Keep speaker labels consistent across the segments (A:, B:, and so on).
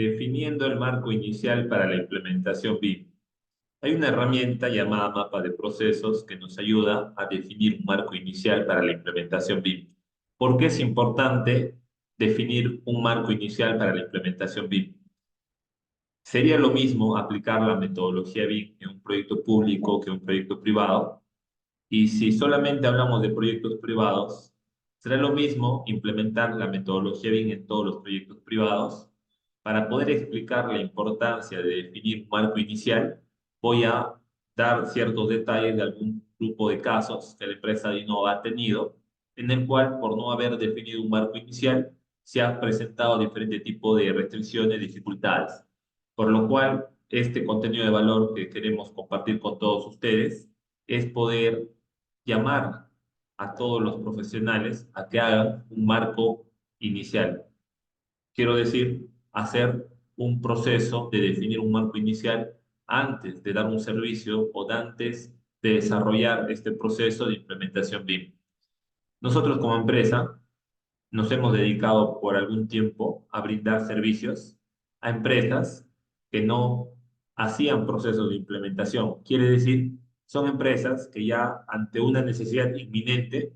A: definiendo el marco inicial para la implementación BIM. Hay una herramienta llamada mapa de procesos que nos ayuda a definir un marco inicial para la implementación BIM. ¿Por qué es importante definir un marco inicial para la implementación BIM? Sería lo mismo aplicar la metodología BIM en un proyecto público que en un proyecto privado. Y si solamente hablamos de proyectos privados, será lo mismo implementar la metodología BIM en todos los proyectos privados. Para poder explicar la importancia de definir un marco inicial, voy a dar ciertos detalles de algún grupo de casos que la empresa Innova ha tenido, en el cual, por no haber definido un marco inicial, se han presentado diferentes tipos de restricciones y dificultades. Por lo cual, este contenido de valor que queremos compartir con todos ustedes es poder llamar a todos los profesionales a que hagan un marco inicial. Quiero decir, hacer un proceso de definir un marco inicial antes de dar un servicio o antes de desarrollar este proceso de implementación BIM. Nosotros como empresa nos hemos dedicado por algún tiempo a brindar servicios a empresas que no hacían procesos de implementación. Quiere decir, son empresas que ya ante una necesidad inminente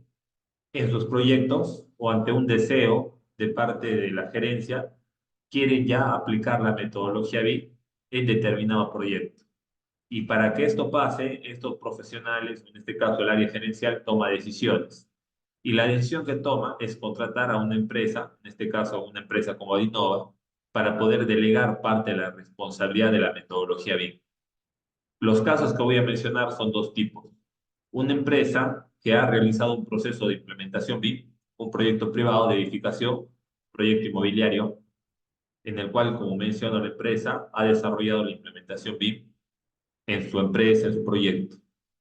A: en sus proyectos o ante un deseo de parte de la gerencia, quieren ya aplicar la metodología BIM en determinado proyecto. Y para que esto pase, estos profesionales, en este caso el área gerencial, toma decisiones. Y la decisión que toma es contratar a una empresa, en este caso una empresa como Adinova, para poder delegar parte de la responsabilidad de la metodología BIM. Los casos que voy a mencionar son dos tipos. Una empresa que ha realizado un proceso de implementación BIM, un proyecto privado de edificación, proyecto inmobiliario, en el cual, como menciona la empresa, ha desarrollado la implementación BIM en su empresa, en su proyecto.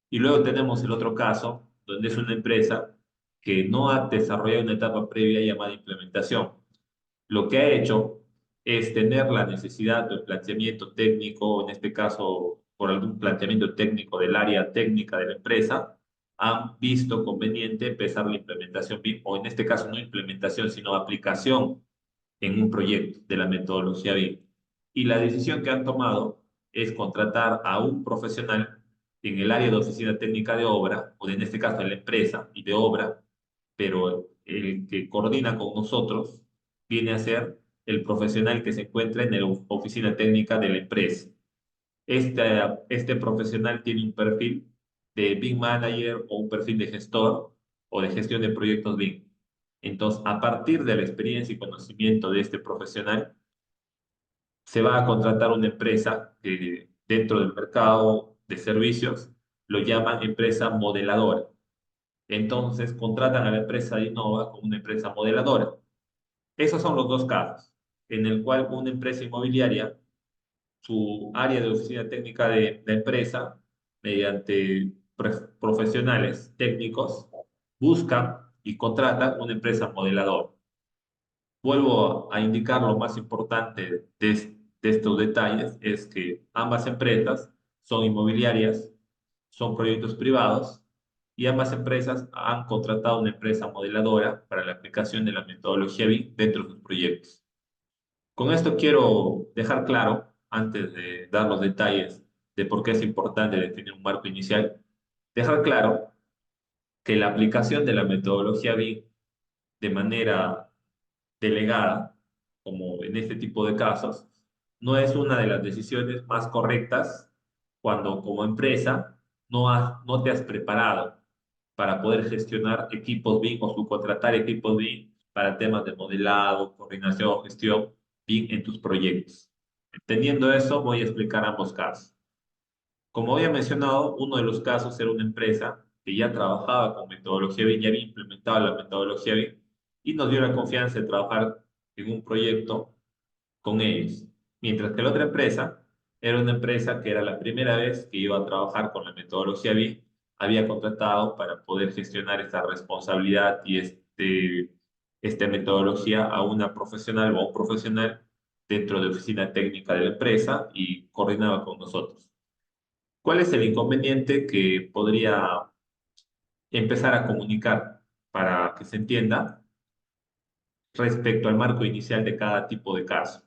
A: Y luego tenemos el otro caso, donde es una empresa que no ha desarrollado una etapa previa llamada implementación. Lo que ha hecho es tener la necesidad del planteamiento técnico, en este caso por algún planteamiento técnico del área técnica de la empresa, han visto conveniente empezar la implementación BIM, o en este caso no implementación, sino aplicación en un proyecto de la metodología BIM. Y la decisión que han tomado es contratar a un profesional en el área de oficina técnica de obra, o en este caso en la empresa y de obra, pero el que coordina con nosotros viene a ser el profesional que se encuentra en la oficina técnica de la empresa. Este profesional tiene un perfil de BIM Manager o un perfil de gestor o de gestión de proyectos BIM. Entonces, a partir de la experiencia y conocimiento de este profesional, se va a contratar una empresa que dentro del mercado de servicios lo llaman empresa modeladora. Entonces, contratan a la empresa de Innova como una empresa modeladora. Esos son los dos casos, en el cual una empresa inmobiliaria, su área de oficina técnica de la empresa, mediante profesionales técnicos, busca y contrata una empresa modeladora. Vuelvo a indicar lo más importante de estos detalles, es que ambas empresas son inmobiliarias, son proyectos privados y ambas empresas han contratado una empresa modeladora para la aplicación de la metodología BIM dentro de sus proyectos. Con esto quiero dejar claro, antes de dar los detalles de por qué es importante definir un marco inicial, dejar claro que la aplicación de la metodología BIM de manera delegada, como en este tipo de casos, no es una de las decisiones más correctas cuando como empresa no te has preparado para poder gestionar equipos BIM o subcontratar equipos BIM para temas de modelado, coordinación o gestión BIM en tus proyectos. Entendiendo eso, voy a explicar ambos casos. Como había mencionado, uno de los casos era una empresa que ya trabajaba con metodología BIM, ya había implementado la metodología BIM y nos dio la confianza de trabajar en un proyecto con ellos. Mientras que la otra empresa era una empresa que era la primera vez que iba a trabajar con la metodología BIM, había contratado para poder gestionar esta responsabilidad y esta metodología a una profesional o a un profesional dentro de oficina técnica de la empresa y coordinaba con nosotros. ¿Cuál es el inconveniente que podría empezar a comunicar para que se entienda respecto al marco inicial de cada tipo de caso?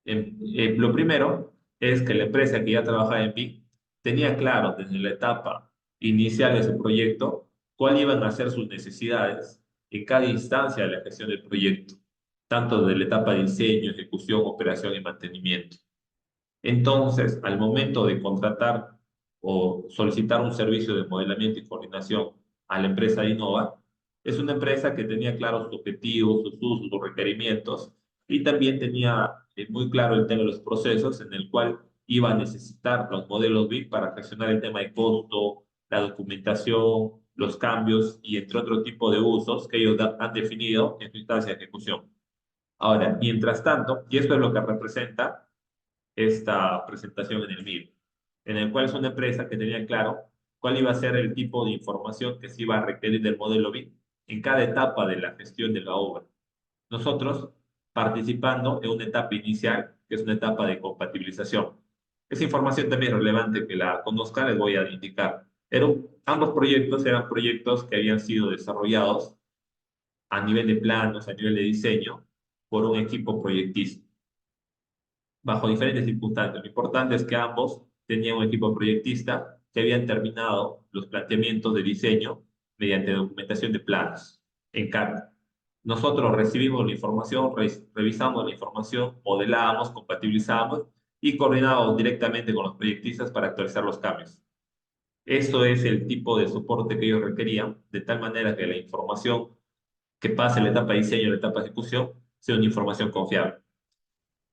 A: Lo primero es que la empresa que ya trabajaba en BIM tenía claro desde la etapa inicial de su proyecto cuáles iban a ser sus necesidades en cada instancia de la gestión del proyecto, tanto desde la etapa de diseño, ejecución, operación y mantenimiento. Entonces, al momento de contratar o solicitar un servicio de modelamiento y coordinación a la empresa Innova, es una empresa que tenía claros sus objetivos, sus usos, sus requerimientos y también tenía muy claro el tema de los procesos en el cual iba a necesitar los modelos BIM para gestionar el tema de costo, la documentación, los cambios y entre otro tipo de usos que ellos han definido en su instancia de ejecución. Ahora, mientras tanto, y esto es lo que representa esta presentación en el MIR, en el cual es una empresa que tenía claro cuál iba a ser el tipo de información que se iba a requerir del modelo BIM en cada etapa de la gestión de la obra. Nosotros participando en una etapa inicial, que es una etapa de compatibilización. Esa información también es relevante que la conozcan, les voy a indicar. Ambos proyectos eran proyectos que habían sido desarrollados a nivel de planos, a nivel de diseño, por un equipo proyectista bajo diferentes circunstancias. Lo importante es que ambos tenían un equipo proyectista que habían terminado los planteamientos de diseño mediante documentación de planos en CAD. Nosotros recibimos la información, revisamos la información, modelamos, compatibilizamos y coordinamos directamente con los proyectistas para actualizar los cambios. Esto es el tipo de soporte que ellos requerían, de tal manera que la información que pase la etapa de diseño y la etapa de ejecución sea una información confiable.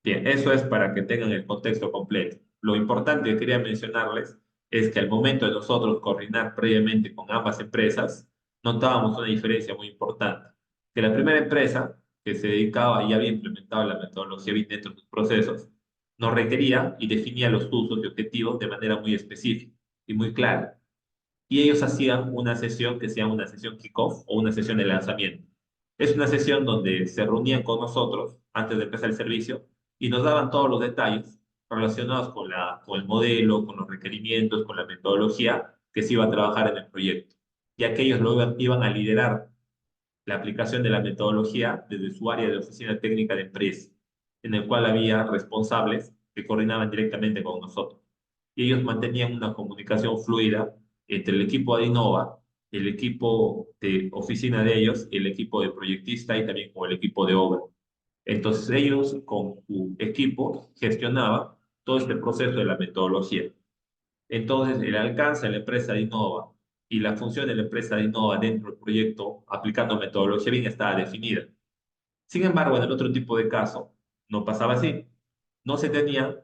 A: Bien, eso es para que tengan el contexto completo. Lo importante que quería mencionarles es que al momento de nosotros coordinar previamente con ambas empresas, notábamos una diferencia muy importante. Que la primera empresa que se dedicaba y había implementado la metodología BIM dentro de sus procesos, nos requería y definía los usos y objetivos de manera muy específica y muy clara. Y ellos hacían una sesión que se llama una sesión kickoff o una sesión de lanzamiento. Es una sesión donde se reunían con nosotros antes de empezar el servicio y nos daban todos los detalles relacionados con el modelo, con los requerimientos, con la metodología que se iba a trabajar en el proyecto, ya que ellos iban a liderar la aplicación de la metodología desde su área de oficina técnica de empresa, en el cual había responsables que coordinaban directamente con nosotros. Y ellos mantenían una comunicación fluida entre el equipo de Innova, el equipo de oficina de ellos, el equipo de proyectista y también con el equipo de obra. Entonces ellos con su equipo gestionaban todo este proceso de la metodología. Entonces, el alcance de la empresa de Innova y la función de la empresa de Innova dentro del proyecto, aplicando metodología bien, estaba definida. Sin embargo, en el otro tipo de caso, no pasaba así. No se tenía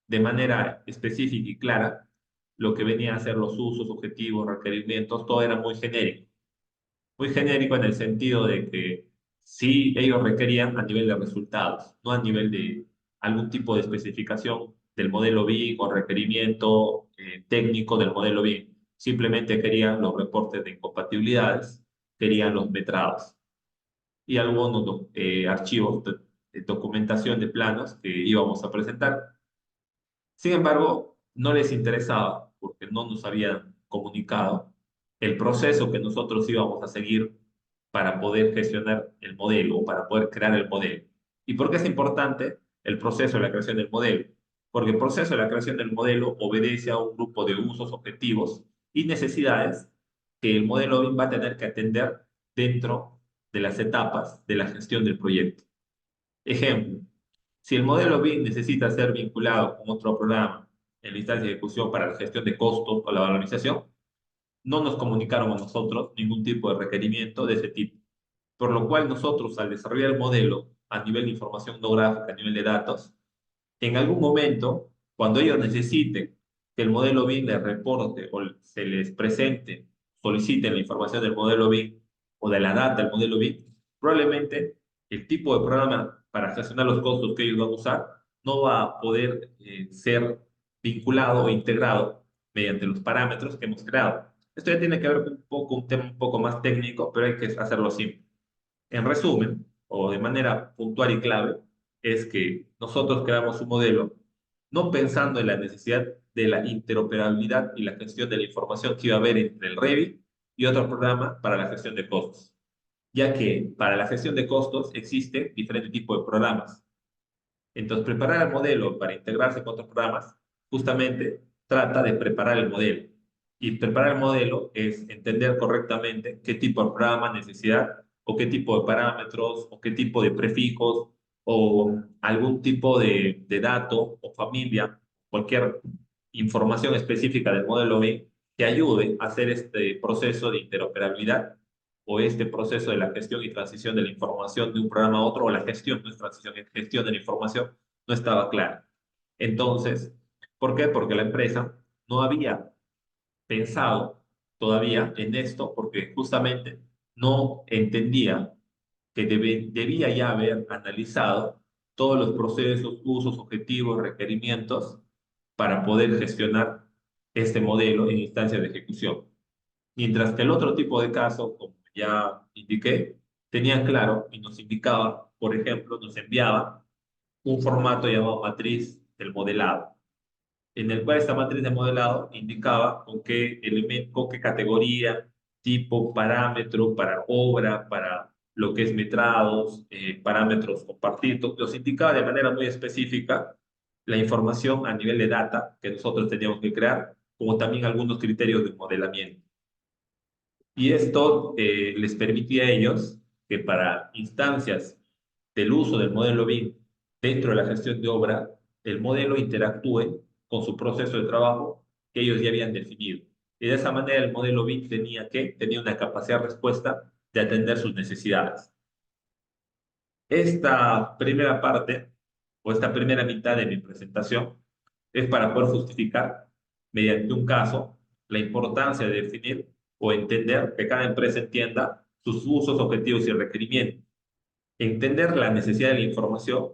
A: de manera específica y clara lo que venían a ser los usos, objetivos, requerimientos, todo era muy genérico. Muy genérico en el sentido de que sí ellos requerían a nivel de resultados, no a nivel de algún tipo de especificación del modelo BIM o requerimiento técnico del modelo BIM. Simplemente querían los reportes de incompatibilidades, querían los metrados y algunos archivos de documentación de planos que íbamos a presentar. Sin embargo, no les interesaba porque no nos habían comunicado el proceso que nosotros íbamos a seguir para poder gestionar el modelo o para poder crear el modelo. ¿Y por qué es importante el proceso de la creación del modelo? Porque el proceso de la creación del modelo obedece a un grupo de usos, objetivos y necesidades que el modelo BIM va a tener que atender dentro de las etapas de la gestión del proyecto. Ejemplo, si el modelo BIM necesita ser vinculado con otro programa en la instancia de ejecución para la gestión de costos o la valorización, no nos comunicaron a nosotros ningún tipo de requerimiento de ese tipo. Por lo cual nosotros al desarrollar el modelo a nivel de información no gráfica, a nivel de datos, en algún momento, cuando ellos necesiten que el modelo BIM les reporte o se les presente, soliciten la información del modelo BIM o de la data del modelo BIM, probablemente el tipo de programa para gestionar los costos que ellos van a usar no va a poder ser vinculado o integrado mediante los parámetros que hemos creado. Esto ya tiene que ver con un tema un poco más técnico, pero hay que hacerlo simple. En resumen, o de manera puntual y clave, es que nosotros creamos un modelo no pensando en la necesidad de la interoperabilidad y la gestión de la información que iba a haber entre el Revit y otro programa para la gestión de costos, ya que para la gestión de costos existen diferentes tipos de programas. Entonces, preparar el modelo para integrarse con otros programas, justamente trata de preparar el modelo. Y preparar el modelo es entender correctamente qué tipo de programa, necesidad, o qué tipo de parámetros, o qué tipo de prefijos, o algún tipo de dato o familia, cualquier información específica del modelo B que ayude a hacer este proceso de interoperabilidad o este proceso de la gestión y transición de la información de un programa a otro, o la gestión, no es transición, es gestión de la información, no estaba clara. Entonces, ¿por qué? Porque la empresa no había pensado todavía en esto, porque justamente no entendía que debía ya haber analizado todos los procesos, usos, objetivos, requerimientos para poder gestionar este modelo en instancia de ejecución. Mientras que el otro tipo de caso, como ya indiqué, tenía claro y nos indicaba, por ejemplo, nos enviaba un formato llamado matriz del modelado, en el cual esta matriz de modelado indicaba con qué elemento, con qué categoría, tipo, parámetro para obra, para lo que es metrados, parámetros compartidos, nos indicaba de manera muy específica la información a nivel de data que nosotros teníamos que crear, como también algunos criterios de modelamiento. Y esto les permitía a ellos que para instancias del uso del modelo BIM dentro de la gestión de obra, el modelo interactúe con su proceso de trabajo que ellos ya habían definido. Y de esa manera el modelo BIM tenía una capacidad de respuesta de atender sus necesidades. Esta primera parte o esta primera mitad de mi presentación es para poder justificar mediante un caso la importancia de definir o entender que cada empresa entienda sus usos, objetivos y requerimientos. Entender la necesidad de la información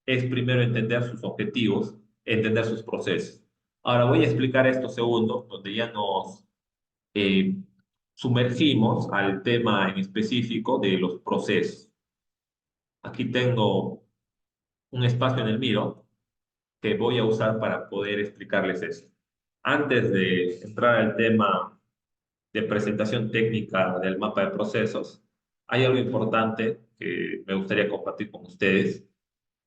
A: es primero entender sus objetivos, entender sus procesos. Ahora voy a explicar esto segundo, donde ya nos eh, sumergimos al tema en específico de los procesos. Aquí tengo un espacio en el Miro que voy a usar para poder explicarles esto. Antes de entrar al tema de presentación técnica del mapa de procesos, hay algo importante que me gustaría compartir con ustedes.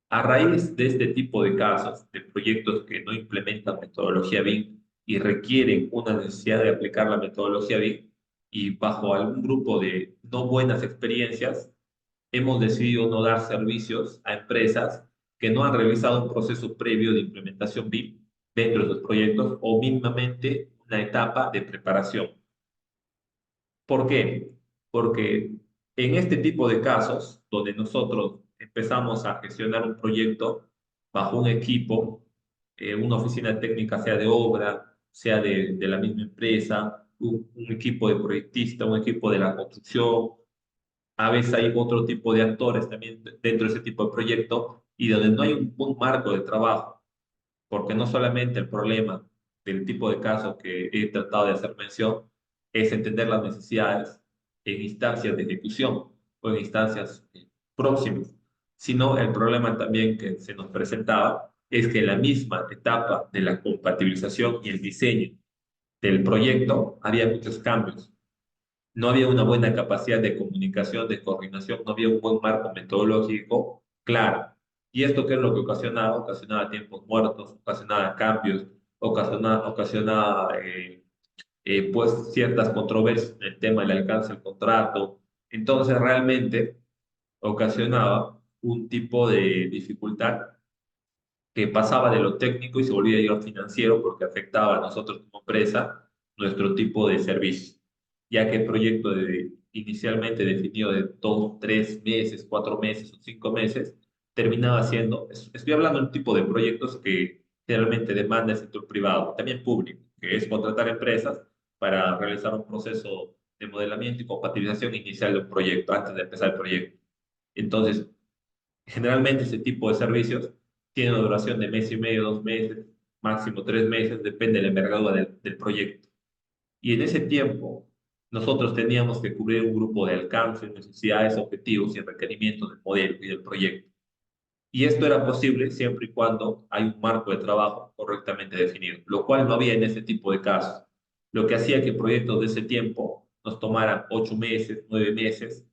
A: A raíz de este tipo de casos, de proyectos que no implementan metodología BIM y requieren una necesidad de aplicar la metodología BIM, y bajo algún grupo de no buenas experiencias, hemos decidido no dar servicios a empresas que no han realizado un proceso previo de implementación BIM dentro de sus proyectos o mínimamente una etapa de preparación. ¿Por qué? Porque en este tipo de casos, donde nosotros empezamos a gestionar un proyecto bajo un equipo, una oficina técnica, sea de obra, sea de la misma empresa, un equipo de proyectista, un equipo de la construcción, a veces hay otro tipo de actores también dentro de ese tipo de proyecto, y donde no hay un marco de trabajo, porque no solamente el problema del tipo de caso que he tratado de hacer mención es entender las necesidades en instancias de ejecución o en instancias próximas, sino el problema también que se nos presentaba es que en la misma etapa de la compatibilización y el diseño del proyecto había muchos cambios. No había una buena capacidad de comunicación, de coordinación, no había un buen marco metodológico claro. ¿Y esto qué es lo que ocasionaba? Ocasionaba tiempos muertos, ocasionaba cambios, ocasionaba pues ciertas controversias en el tema del alcance del contrato. Entonces realmente ocasionaba un tipo de dificultad que pasaba de lo técnico y se volvía ya lo financiero porque afectaba a nosotros como empresa nuestro tipo de servicio, ya que el proyecto inicialmente definido de 2, 3 meses, 4 meses o 5 meses, terminaba siendo, estoy hablando de un tipo de proyectos que generalmente demanda el sector privado, también público, que es contratar empresas para realizar un proceso de modelamiento y compatibilización inicial de un proyecto, antes de empezar el proyecto. Entonces, generalmente ese tipo de servicios tiene una duración de mes y medio, 2 meses, máximo 3 meses, depende de la envergadura del proyecto. Y en ese tiempo, nosotros teníamos que cubrir un grupo de alcances, necesidades, objetivos y requerimientos del modelo y del proyecto. Y esto era posible siempre y cuando hay un marco de trabajo correctamente definido, lo cual no había en ese tipo de casos. Lo que hacía que proyectos de ese tiempo nos tomaran 8 meses, 9 meses,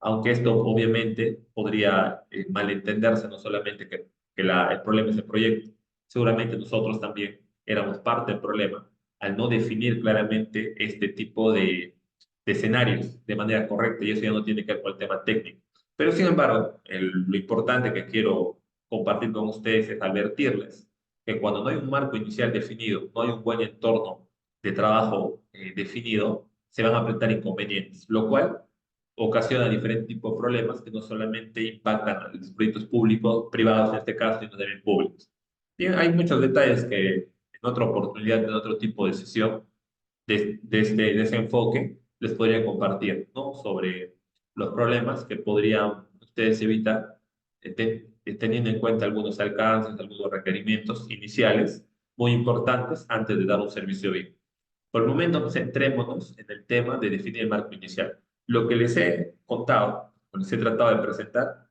A: aunque esto obviamente podría malentenderse, no solamente que el problema es el proyecto. Seguramente nosotros también éramos parte del problema al no definir claramente este tipo de escenarios de manera correcta, y eso ya no tiene que ver con el tema técnico. Pero sin embargo, lo importante que quiero compartir con ustedes es advertirles que cuando no hay un marco inicial definido, no hay un buen entorno de trabajo definido, se van a presentar inconvenientes, lo cual ocasiona diferentes tipos de problemas que no solamente impactan a los proyectos públicos, privados en este caso, sino también públicos. Bien, hay muchos detalles que en otra oportunidad, en otro tipo de sesión de ese enfoque, les podría compartir, ¿no? Sobre los problemas que podrían ustedes evitar teniendo en cuenta algunos alcances, algunos requerimientos iniciales muy importantes antes de dar un servicio bien. Por el momento, centrémonos en el tema de definir el marco inicial. Lo que les he contado, o les he tratado de presentar,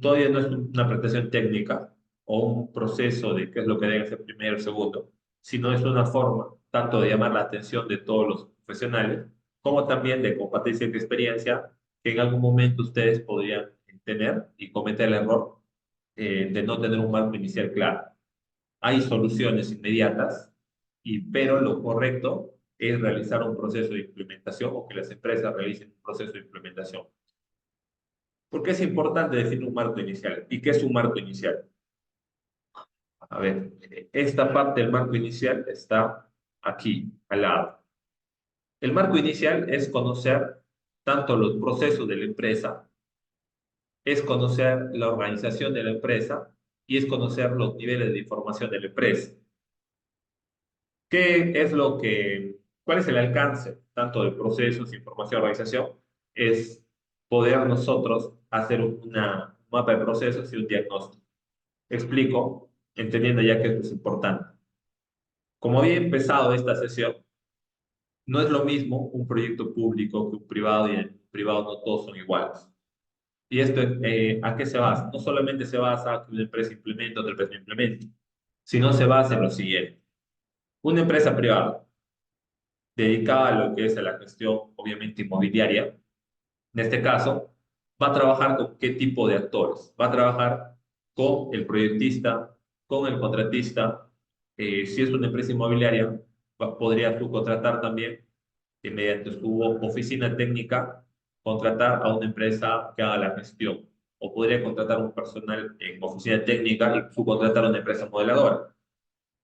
A: todavía no es una presentación técnica o un proceso de qué es lo que debe ser primero o segundo, sino es una forma tanto de llamar la atención de todos los profesionales, como también de compartir cierta experiencia que en algún momento ustedes podrían tener y cometer el error de no tener un marco inicial claro. Hay soluciones inmediatas, pero lo correcto es realizar un proceso de implementación o que las empresas realicen un proceso de implementación. ¿Por qué es importante definir un marco inicial? ¿Y qué es un marco inicial? A ver, esta parte del marco inicial está aquí, al lado. El marco inicial es conocer tanto los procesos de la empresa, es conocer la organización de la empresa y es conocer los niveles de información de la empresa. ¿Qué es cuál es el alcance tanto de procesos, información, organización? Es poder nosotros hacer una mapa de procesos y un diagnóstico. Explico, entendiendo ya que esto es importante. Como había empezado esta sesión, no es lo mismo un proyecto público que un privado, y en el privado no todos son iguales. ¿Y esto a qué se basa? No solamente se basa en que una empresa implementa, otra empresa no implementa, sino se basa en lo siguiente. Una empresa privada dedicada a lo que es a la gestión, obviamente, inmobiliaria, en este caso, va a trabajar con qué tipo de actores. Va a trabajar con el proyectista, con el contratista. Si es una empresa inmobiliaria, podría subcontratar también, mediante su oficina técnica, contratar a una empresa que haga la gestión. O podría contratar un personal en oficina técnica y subcontratar a una empresa modeladora.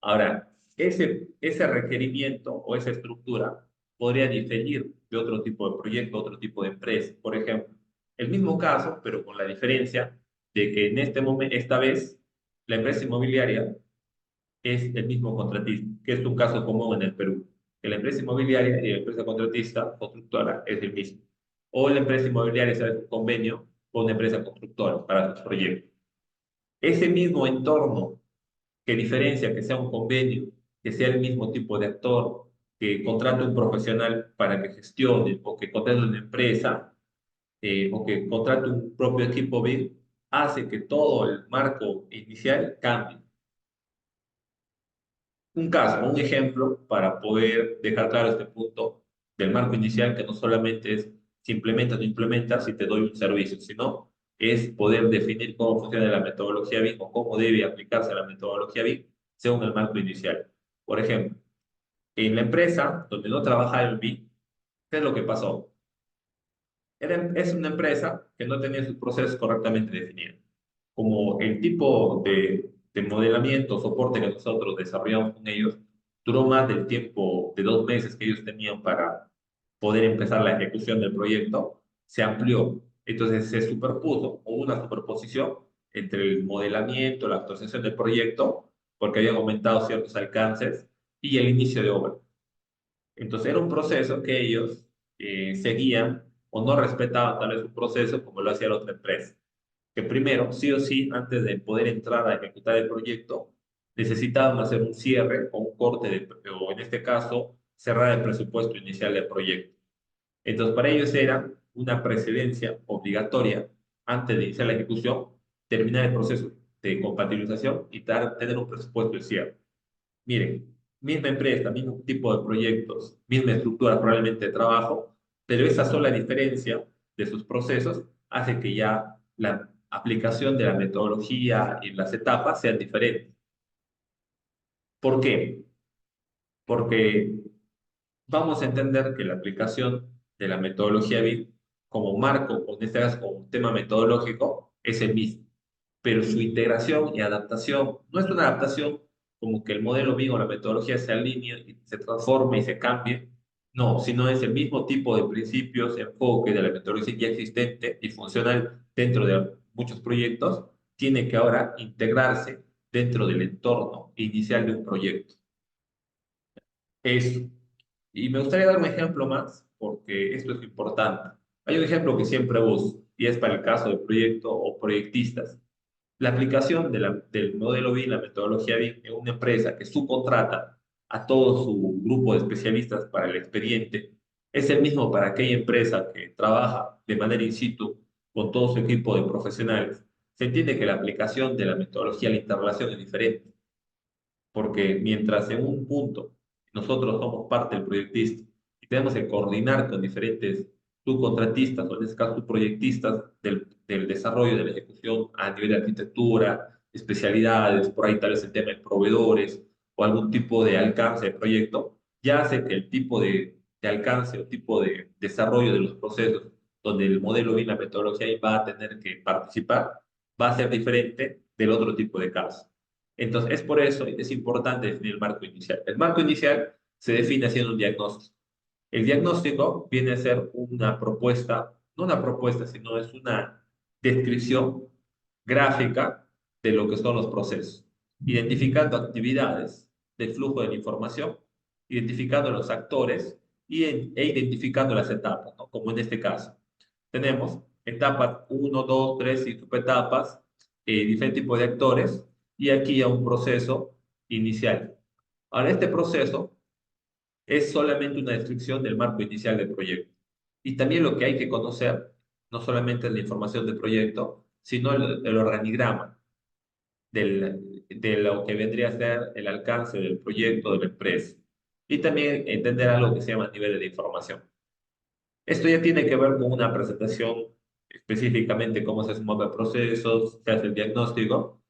A: Ahora, ese requerimiento o esa estructura podría diferir de otro tipo de proyecto, otro tipo de empresa. Por ejemplo, el mismo caso, pero con la diferencia de que en este momento, esta vez, la empresa inmobiliaria es el mismo contratista, que es un caso común en el Perú. Que la empresa inmobiliaria y la empresa contratista, constructora, es el mismo. O la empresa inmobiliaria hace un convenio con una empresa constructora para sus proyectos. Ese mismo entorno que diferencia que sea un convenio, que sea el mismo tipo de actor, que contrate un profesional para que gestione, o que contrate una empresa, o que contrate un propio equipo BIM, hace que todo el marco inicial cambie. Un caso, un ejemplo para poder dejar claro este punto del marco inicial, que no solamente es si implementas o no implementas, si te doy un servicio, sino es poder definir cómo funciona la metodología BIM o cómo debe aplicarse la metodología BIM según el marco inicial. Por ejemplo, en la empresa donde no trabajaba el BIM, ¿qué es lo que pasó? Es una empresa que no tenía sus procesos correctamente definidos. Como el tipo de modelamiento, soporte que nosotros desarrollamos con ellos, duró más del tiempo de 2 meses que ellos tenían para poder empezar la ejecución del proyecto, se amplió. Entonces se superpuso, o una superposición entre el modelamiento, la actualización del proyecto, porque habían aumentado ciertos alcances, y el inicio de obra. Entonces era un proceso que ellos seguían o no respetaban tal vez un proceso como lo hacía la otra empresa. Que primero, sí o sí, antes de poder entrar a ejecutar el proyecto, necesitaban hacer un cierre o un corte, o en este caso, cerrar el presupuesto inicial del proyecto. Entonces, para ellos era una precedencia obligatoria antes de iniciar la ejecución, terminar el proceso de compatibilización y tener un presupuesto de cierre. Miren, misma empresa, mismo tipo de proyectos, misma estructura probablemente de trabajo, pero esa sola diferencia de sus procesos hace que ya aplicación de la metodología y las etapas sean diferentes. ¿Por qué? Porque vamos a entender que la aplicación de la metodología BIM como marco, o en este caso como tema metodológico, es el mismo, pero su integración y adaptación no es una adaptación como que el modelo BIM o la metodología se alinee y se transforme y se cambie, no, sino es el mismo tipo de principios, enfoque de la metodología ya existente y funcional dentro de muchos proyectos, tiene que ahora integrarse dentro del entorno inicial de un proyecto. Eso. Y me gustaría dar un ejemplo más, porque esto es importante. Hay un ejemplo que siempre uso, y es para el caso de proyecto o proyectistas. La aplicación del modelo BIM, la metodología BIM, en una empresa que subcontrata a todo su grupo de especialistas para el expediente, es el mismo para aquella empresa que trabaja de manera in situ con todo su equipo de profesionales. Se entiende que la aplicación de la metodología de la interrelación es diferente porque mientras en un punto nosotros somos parte del proyectista y tenemos que coordinar con diferentes subcontratistas o en este caso subproyectistas del desarrollo de la ejecución a nivel de arquitectura, especialidades, por ahí tal vez el tema de proveedores o algún tipo de alcance de proyecto, ya hace que el tipo de alcance o tipo de desarrollo de los procesos donde el modelo y la metodología va a tener que participar, va a ser diferente del otro tipo de casos. Entonces, es por eso que es importante definir el marco inicial. El marco inicial se define haciendo un diagnóstico. El diagnóstico viene a ser una propuesta, no una propuesta, sino es una descripción gráfica de lo que son los procesos, identificando actividades del flujo de la información, identificando los actores e identificando las etapas, ¿no? Como en este caso. Tenemos etapas uno, 2, 3 y subetapas, diferentes tipos de actores, y aquí ya un proceso inicial. Ahora, este proceso es solamente una descripción del marco inicial del proyecto. Y también lo que hay que conocer no solamente es la información del proyecto, sino el organigrama de lo que vendría a ser el alcance del proyecto de la empresa. Y también entender algo que se llama niveles de información. Esto ya tiene que ver con una presentación específicamente cómo se hace un mapa de procesos, se hace el diagnóstico.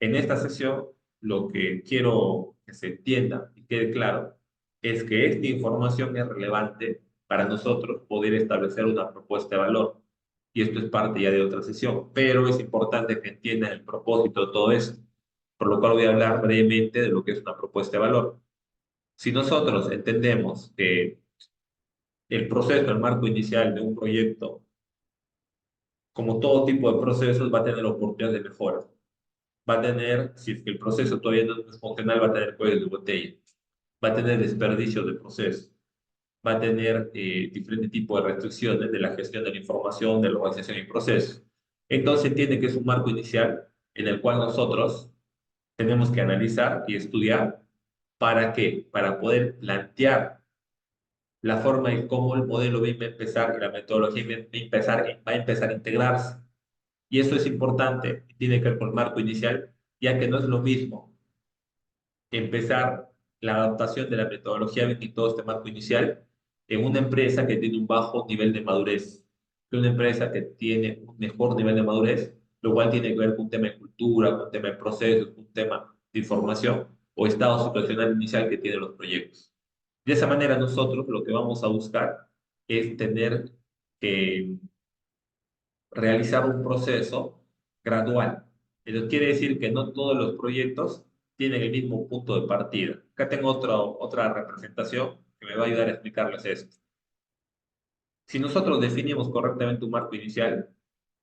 A: En esta sesión, lo que quiero que se entienda y quede claro es que esta información es relevante para nosotros poder establecer una propuesta de valor. Y esto es parte ya de otra sesión, pero es importante que entiendan el propósito de todo esto, por lo cual voy a hablar brevemente de lo que es una propuesta de valor. Si nosotros entendemos que el proceso, el marco inicial de un proyecto, como todo tipo de procesos, va a tener oportunidades de mejora. Va a tener, si es que el proceso todavía no es funcional, va a tener cuellos de botella. Va a tener desperdicio de proceso. Va a tener diferentes tipos de restricciones de la gestión de la información, de la organización y procesos. Entonces, tiene que es un marco inicial en el cual nosotros tenemos que analizar y estudiar. ¿Para qué? Para poder plantear la forma en cómo el modelo va a empezar y la metodología va a empezar a integrarse. Y eso es importante, tiene que ver con el marco inicial, ya que no es lo mismo empezar la adaptación de la metodología y todo este marco inicial en una empresa que tiene un bajo nivel de madurez, que una empresa que tiene un mejor nivel de madurez, lo cual tiene que ver con un tema de cultura, con un tema de procesos, con un tema de información o estado situacional inicial que tienen los proyectos. De esa manera nosotros lo que vamos a buscar es tener que realizar un proceso gradual. Eso quiere decir que no todos los proyectos tienen el mismo punto de partida. Acá tengo otra representación que me va a ayudar a explicarles esto. Si nosotros definimos correctamente un marco inicial,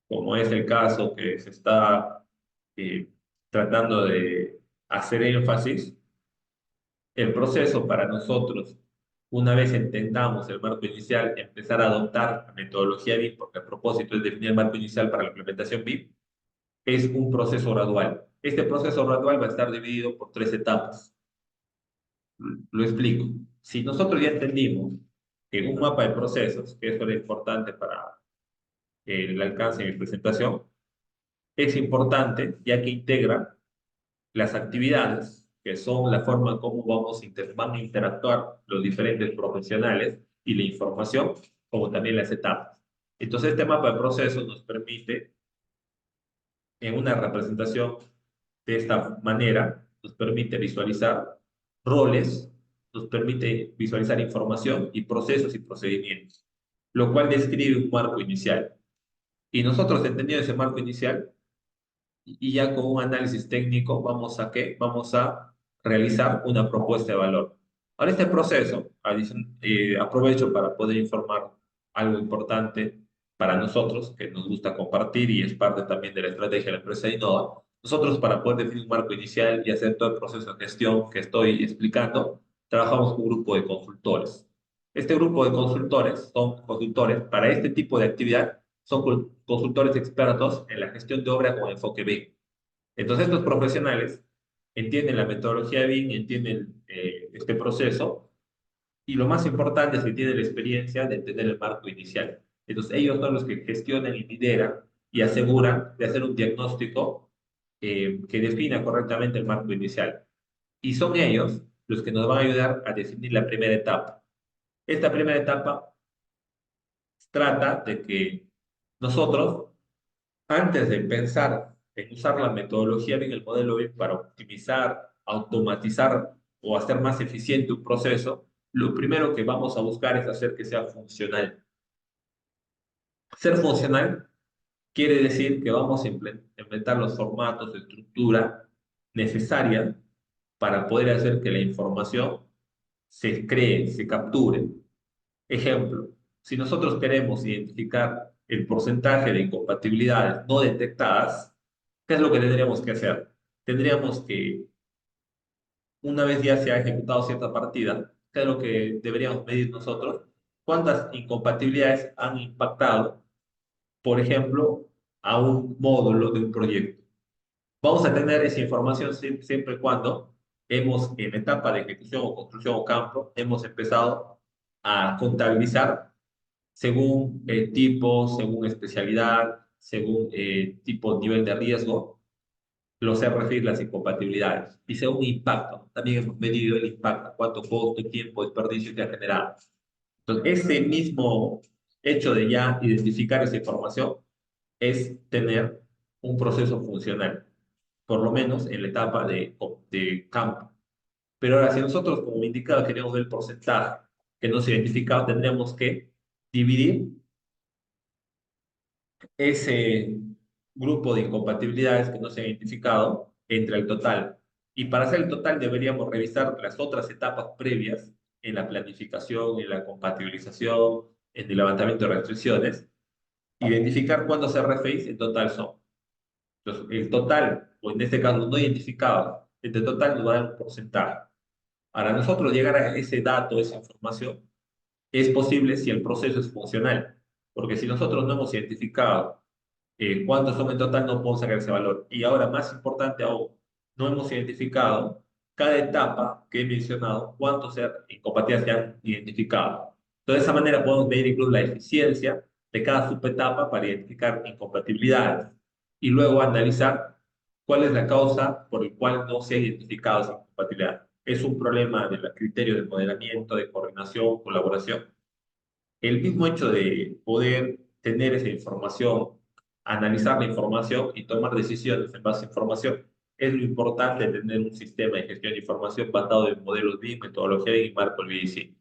A: como es el caso que se está eh, tratando de hacer énfasis, el proceso para nosotros, una vez entendamos el marco inicial, empezar a adoptar la metodología BIM, porque el propósito es definir el marco inicial para la implementación BIM, es un proceso gradual. Este proceso gradual va a estar dividido por tres etapas. Lo explico. Si nosotros ya entendimos que un mapa de procesos, que eso es importante para el alcance de mi presentación, es importante ya que integra las actividades, que son la forma como van a interactuar los diferentes profesionales y la información, como también las etapas. Entonces, este mapa de procesos nos permite en una representación de esta manera, nos permite visualizar roles, nos permite visualizar información y procesos y procedimientos, lo cual describe un marco inicial. Y nosotros, entendiendo ese marco inicial, y ya con un análisis técnico, ¿vamos a qué? Vamos a realizar una propuesta de valor. Ahora, este proceso, aprovecho para poder informar algo importante para nosotros, que nos gusta compartir y es parte también de la estrategia de la empresa Innova. Nosotros, para poder definir un marco inicial y hacer todo el proceso de gestión que estoy explicando, trabajamos con un grupo de consultores. Este grupo de consultores son consultores para este tipo de actividad, son consultores expertos en la gestión de obra con enfoque B. Entonces, estos profesionales entienden la metodología BIM, entienden este proceso y lo más importante es que tienen la experiencia de entender el marco inicial. Entonces, ellos son los que gestionan y lideran y aseguran de hacer un diagnóstico que defina correctamente el marco inicial. Y son ellos los que nos van a ayudar a definir la primera etapa. Esta primera etapa trata de que nosotros, antes de pensar en usar la metodología en el modelo BIM para optimizar, automatizar o hacer más eficiente un proceso, lo primero que vamos a buscar es hacer que sea funcional. Ser funcional quiere decir que vamos a implementar los formatos de estructura necesaria para poder hacer que la información se cree, se capture. Ejemplo, si nosotros queremos identificar el porcentaje de incompatibilidades no detectadas, ¿qué es lo que tendríamos que hacer? Tendríamos que, una vez ya se ha ejecutado cierta partida, ¿qué es lo que deberíamos medir nosotros? ¿Cuántas incompatibilidades han impactado, por ejemplo, a un módulo de un proyecto? Vamos a tener esa información siempre y cuando hemos, en etapa de ejecución o construcción o campo, hemos empezado a contabilizar según tipo, según especialidad, según tipo, nivel de riesgo, los RFIs, las incompatibilidades, y según impacto. También hemos medido el impacto, cuánto costo, tiempo, desperdicio te ha generado. Entonces, ese mismo hecho de ya identificar esa información es tener un proceso funcional, por lo menos en la etapa de campo. Pero ahora, si nosotros, como indicado, queremos ver el porcentaje que no se ha identificado, tendríamos que dividir ese grupo de incompatibilidades que no se ha identificado entre el total. Y para hacer el total deberíamos revisar las otras etapas previas en la planificación, en la compatibilización, en el levantamiento de restricciones, identificar cuántos RFIs en total son. Entonces, el total, o en este caso no identificado, entre total nos va a dar un porcentaje. Para nosotros llegar a ese dato, esa información, es posible si el proceso es funcional, porque si nosotros no hemos identificado cuántos son en total, no podemos sacar ese valor. Y ahora, más importante aún, no hemos identificado cada etapa que he mencionado, cuántos incompatibilidades se han identificado. Entonces, de esa manera podemos medir incluso la eficiencia de cada subetapa para identificar incompatibilidades y luego analizar cuál es la causa por el cual no se ha identificado esa incompatibilidad. Es un problema del criterio de modelamiento, de coordinación, colaboración. El mismo hecho de poder tener esa información, analizar la información y tomar decisiones en base a información, es lo importante de tener un sistema de gestión de información basado en modelos BIM, metodología BIM y marco BIC.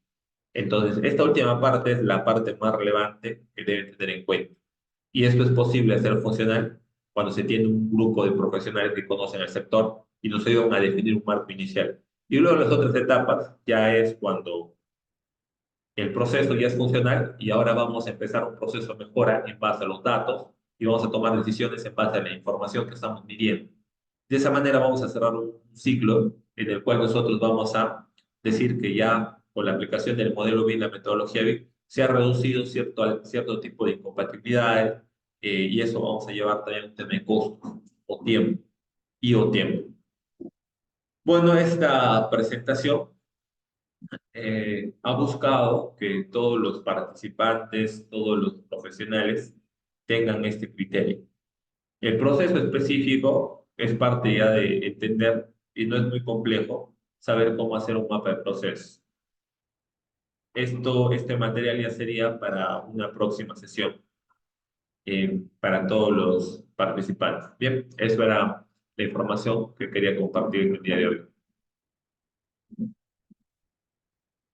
A: Entonces, esta última parte es la parte más relevante que deben tener en cuenta. Y esto es posible hacer funcional cuando se tiene un grupo de profesionales que conocen el sector y nos ayudan a definir un marco inicial. Y luego las otras etapas ya es cuando el proceso ya es funcional y ahora vamos a empezar un proceso de mejora en base a los datos y vamos a tomar decisiones en base a la información que estamos midiendo. De esa manera vamos a cerrar un ciclo en el cual nosotros vamos a decir que ya con la aplicación del modelo BIM, la metodología BIM, se ha reducido cierto tipo de incompatibilidades y eso vamos a llevar también un tema de costo o tiempo o tiempo. Bueno, esta presentación ha buscado que todos los participantes, todos los profesionales tengan este criterio. El proceso específico es parte ya de entender, y no es muy complejo, saber cómo hacer un mapa de procesos. Este material ya sería para una próxima sesión. para todos los participantes. Bien, eso era la información que quería compartir el día de hoy.